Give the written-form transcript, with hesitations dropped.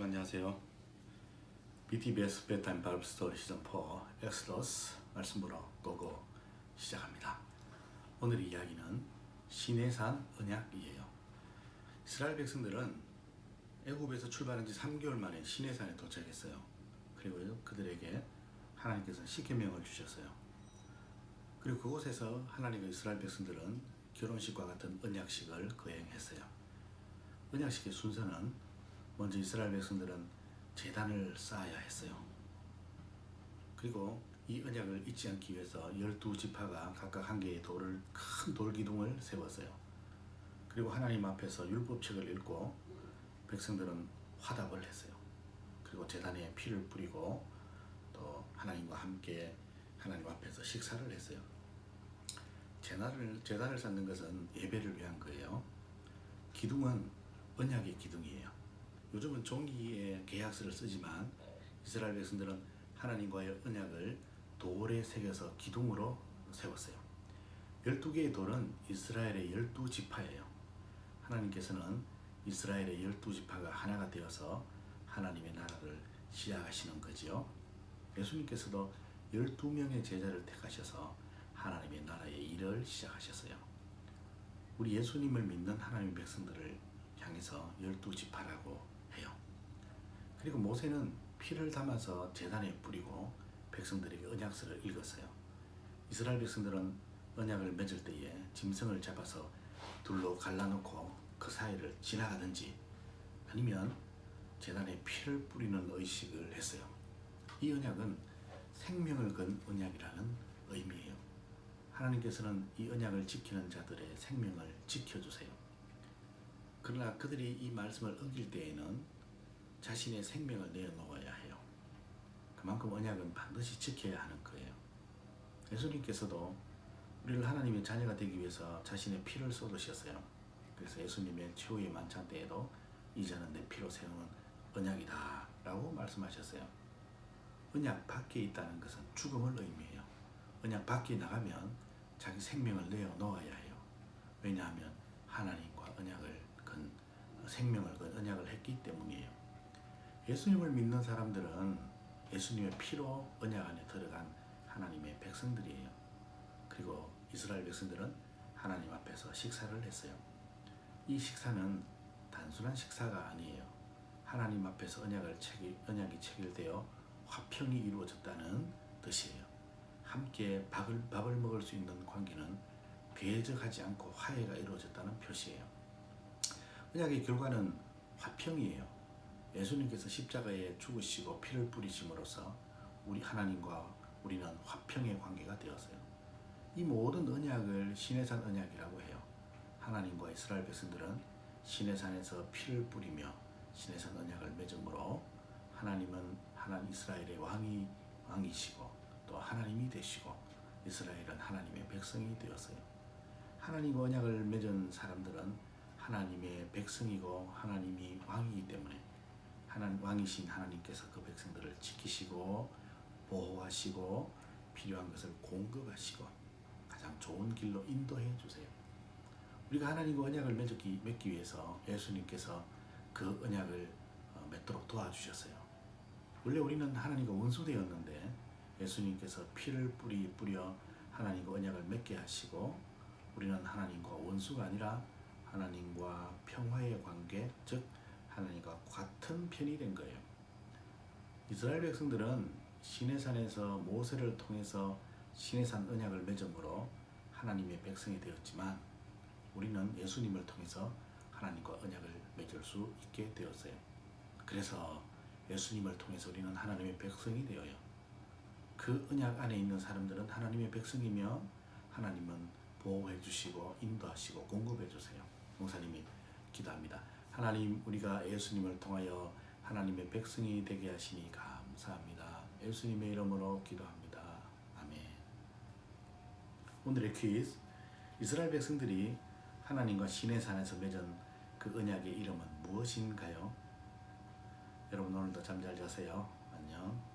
여러분 안녕하세요. BTBS bedtime Bible Story 시즌 4 엑스더스 말씀 보러 고고 시작합니다. 오늘의 이야기는 시내산 언약이에요. 이스라엘 백성들은 애굽에서 출발한 지 3개월 만에 시내산에 도착했어요. 그리고 그들에게 하나님께서 십계명을 주셨어요. 그리고 그곳에서 하나님과 이스라엘 백성들은 결혼식과 같은 언약식을 거행했어요. 언약식의 순서는 먼저 이스라엘 백성들은 제단을 쌓아야 했어요. 그리고 이 언약을 잊지 않기 위해서 12지파가 각각 한 개의 큰 돌기둥을 세웠어요. 그리고 하나님 앞에서 율법책을 읽고 백성들은 화답을 했어요. 그리고 제단에 피를 뿌리고 또 하나님과 함께 하나님 앞에서 식사를 했어요. 제단을 쌓는 것은 예배를 위한 거예요. 기둥은 언약의 기둥이에요. 요즘은 종이에 계약서를 쓰지만 이스라엘 백성들은 하나님과의 언약을 돌에 새겨서 기둥으로 세웠어요. 12개의 돌은 이스라엘의 12지파예요. 하나님께서는 이스라엘의 12지파가 하나가 되어서 하나님의 나라를 시작하시는 거지요. 예수님께서도 12명의 제자를 택하셔서 하나님의 나라의 일을 시작하셨어요. 우리 예수님을 믿는 하나님의 백성들을 향해서 12지파라고 해요. 그리고 모세는 피를 담아서 제단에 뿌리고 백성들에게 언약서를 읽었어요. 이스라엘 백성들은 언약을 맺을 때에 짐승을 잡아서 둘로 갈라놓고 그 사이를 지나가든지 아니면 제단에 피를 뿌리는 의식을 했어요. 이 언약은 생명을 건 언약이라는 의미예요. 하나님께서는 이 언약을 지키는 자들의 생명을 지켜주세요. 그러나 그들이 이 말씀을 어길 때에는 자신의 생명을 내어놓아야 해요. 그만큼 언약은 반드시 지켜야 하는 거예요. 예수님께서도 우리를 하나님의 자녀가 되기 위해서 자신의 피를 쏟으셨어요. 그래서 예수님의 최후의 만찬 때에도 이제는 내 피로 세우는 언약이다 라고 말씀하셨어요. 언약 밖에 있다는 것은 죽음을 의미해요. 언약 밖에 나가면 자기 생명을 내어놓아야 해요. 왜냐하면 하나님과 생명을 건 언약을 했기 때문이에요. 예수님을 믿는 사람들은 예수님의 피로 언약 안에 들어간 하나님의 백성들이에요. 그리고 이스라엘 백성들은 하나님 앞에서 식사를 했어요. 이 식사는 단순한 식사가 아니에요. 하나님 앞에서 언약이 체결되어 화평이 이루어졌다는 뜻이에요. 함께 밥을 먹을 수 있는 관계는 배적하지 않고 화해가 이루어졌다는 표시예요. 언약의 결과는 화평이에요. 예수님께서 십자가에 죽으시고 피를 뿌리심으로써 우리 하나님과 우리는 화평의 관계가 되었어요. 이 모든 언약을 시내산 언약이라고 해요. 하나님과 이스라엘 백성들은 시내산에서 피를 뿌리며 시내산 언약을 맺음으로 하나님은 이스라엘의 왕이시고 또 하나님이 되시고 이스라엘은 하나님의 백성이 되었어요. 하나님과 언약을 맺은 사람들은 하나님의 백성이고 하나님이 왕이기 때문에 왕이신 하나님께서 그 백성들을 지키시고 보호하시고 필요한 것을 공급하시고 가장 좋은 길로 인도해 주세요. 우리가 하나님과 언약을 맺기 위해서 예수님께서 그 언약을 맺도록 도와주셨어요. 원래 우리는 하나님과 원수되었는데 예수님께서 피를 뿌려 하나님과 언약을 맺게 하시고 우리는 하나님과 원수가 아니라 하나님과 평화의 관계, 즉 하나님과 같은 편이 된 거예요. 이스라엘 백성들은 시내산에서 모세를 통해서 시내산 언약을 맺음으로 하나님의 백성이 되었지만 우리는 예수님을 통해서 하나님과 언약을 맺을 수 있게 되었어요. 그래서 예수님을 통해서 우리는 하나님의 백성이 되어요. 그 언약 안에 있는 사람들은 하나님의 백성이며 하나님은 보호해 주시고 인도하시고 공급해 주세요. 목사님이 기도합니다. 하나님, 우리가 예수님을 통하여 하나님의 백성이 되게 하시니 감사합니다. 예수님의 이름으로 기도합니다. 아멘. 오늘의 퀴즈. 이스라엘 백성들이 하나님과 시내산에서 맺은 그 언약의 이름은 무엇인가요? 여러분 오늘도 잠 잘 자세요. 안녕.